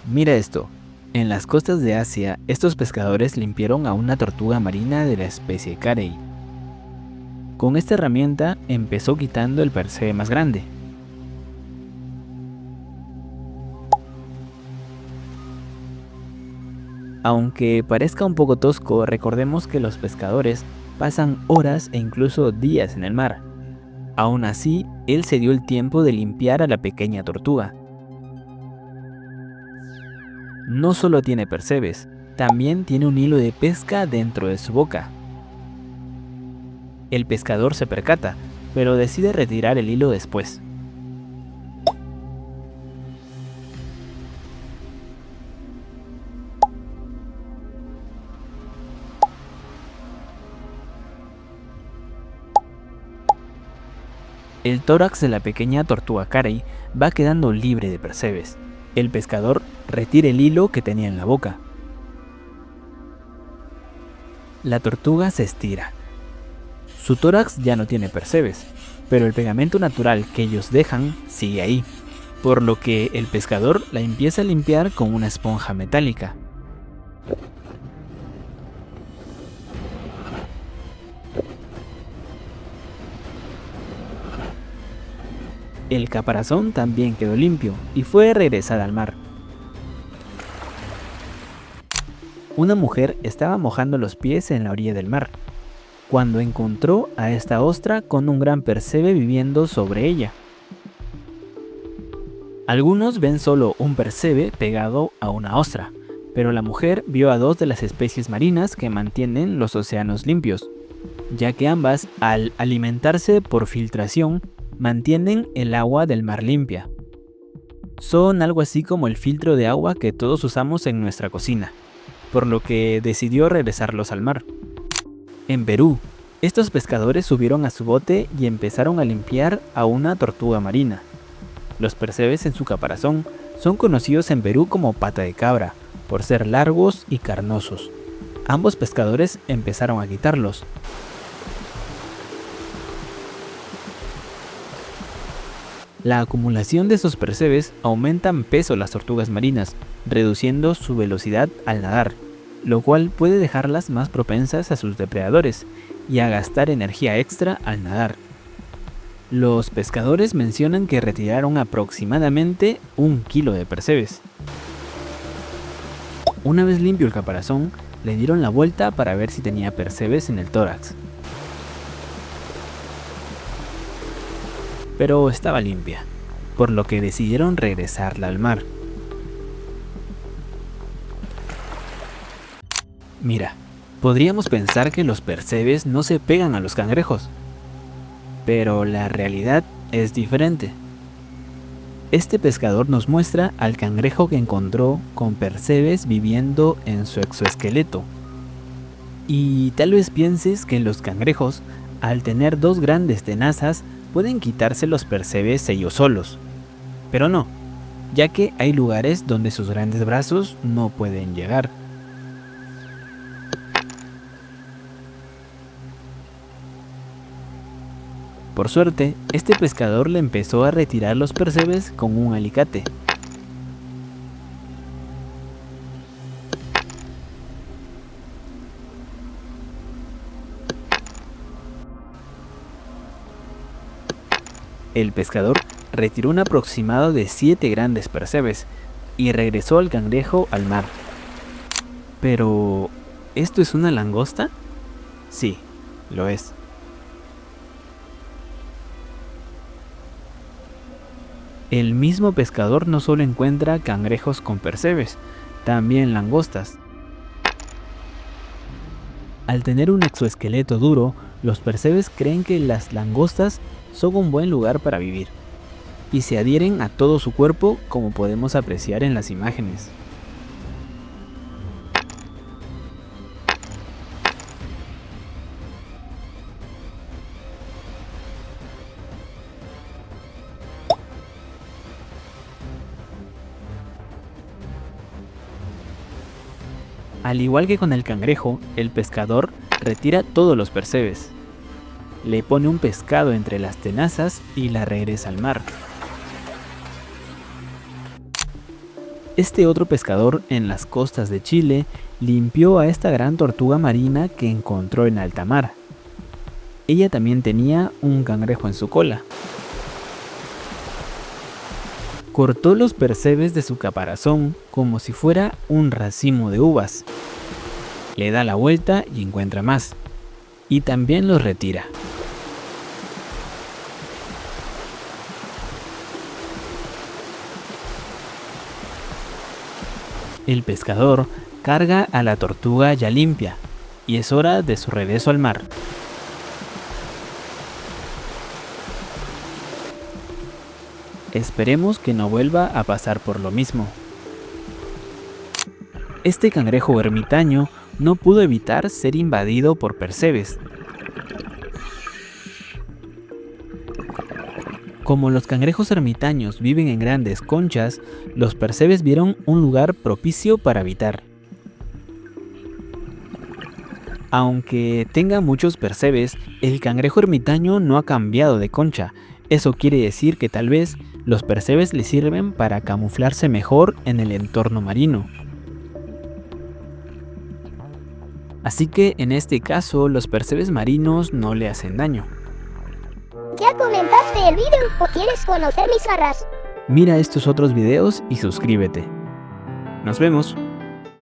Mira esto. En las costas de Asia, estos pescadores limpiaron a una tortuga marina de la especie Carey. Con esta herramienta empezó quitando el percebe más grande. Aunque parezca un poco tosco, recordemos que los pescadores pasan horas e incluso días en el mar. Aún así, él se dio el tiempo de limpiar a la pequeña tortuga. No solo tiene percebes, también tiene un hilo de pesca dentro de su boca. El pescador se percata, pero decide retirar el hilo después. El tórax de la pequeña tortuga Carey va quedando libre de percebes. El pescador retira el hilo que tenía en la boca. La tortuga se estira. Su tórax ya no tiene percebes, pero el pegamento natural que ellos dejan sigue ahí, por lo que el pescador la empieza a limpiar con una esponja metálica. El caparazón también quedó limpio y fue regresada al mar. Una mujer estaba mojando los pies en la orilla del mar, cuando encontró a esta ostra con un gran percebe viviendo sobre ella. Algunos ven solo un percebe pegado a una ostra, pero la mujer vio a dos de las especies marinas que mantienen los océanos limpios, ya que ambas, al alimentarse por filtración, mantienen el agua del mar limpia. Son algo así como el filtro de agua que todos usamos en nuestra cocina, por lo que decidió regresarlos al mar. En Perú, estos pescadores subieron a su bote y empezaron a limpiar a una tortuga marina. Los percebes en su caparazón son conocidos en Perú como pata de cabra, por ser largos y carnosos. Ambos pescadores empezaron a quitarlos. La acumulación de esos percebes aumenta en peso las tortugas marinas, reduciendo su velocidad al nadar, lo cual puede dejarlas más propensas a sus depredadores y a gastar energía extra al nadar. Los pescadores mencionan que retiraron aproximadamente 1 kilo de percebes. Una vez limpio el caparazón, le dieron la vuelta para ver si tenía percebes en el tórax. Pero estaba limpia, por lo que decidieron regresarla al mar. Mira, podríamos pensar que los percebes no se pegan a los cangrejos, pero la realidad es diferente. Este pescador nos muestra al cangrejo que encontró con percebes viviendo en su exoesqueleto. Y tal vez pienses que los cangrejos, al tener dos grandes tenazas, pueden quitarse los percebes ellos solos. Pero no, ya que hay lugares donde sus grandes brazos no pueden llegar. Por suerte, este pescador le empezó a retirar los percebes con un alicate. El pescador retiró un aproximado de 7 grandes percebes y regresó al cangrejo al mar. Pero, ¿esto es una langosta? Sí, lo es. El mismo pescador no solo encuentra cangrejos con percebes, también langostas. Al tener un exoesqueleto duro, los percebes creen que las langostas son un buen lugar para vivir, y se adhieren a todo su cuerpo, como podemos apreciar en las imágenes. Al igual que con el cangrejo, el pescador retira todos los percebes. Le pone un pescado entre las tenazas y la regresa al mar. Este otro pescador en las costas de Chile limpió a esta gran tortuga marina que encontró en alta mar. Ella también tenía un cangrejo en su cola. Cortó los percebes de su caparazón como si fuera un racimo de uvas. Le da la vuelta y encuentra más. Y también los retira. El pescador carga a la tortuga ya limpia y es hora de su regreso al mar. Esperemos que no vuelva a pasar por lo mismo. Este cangrejo ermitaño no pudo evitar ser invadido por percebes. Como los cangrejos ermitaños viven en grandes conchas, los percebes vieron un lugar propicio para habitar. Aunque tenga muchos percebes, el cangrejo ermitaño no ha cambiado de concha. Eso quiere decir que tal vez los percebes le sirven para camuflarse mejor en el entorno marino. Así que en este caso los percebes marinos no le hacen daño. ¿Ya comentaste el video o quieres conocer mis garras? Mira estos otros videos y suscríbete. Nos vemos.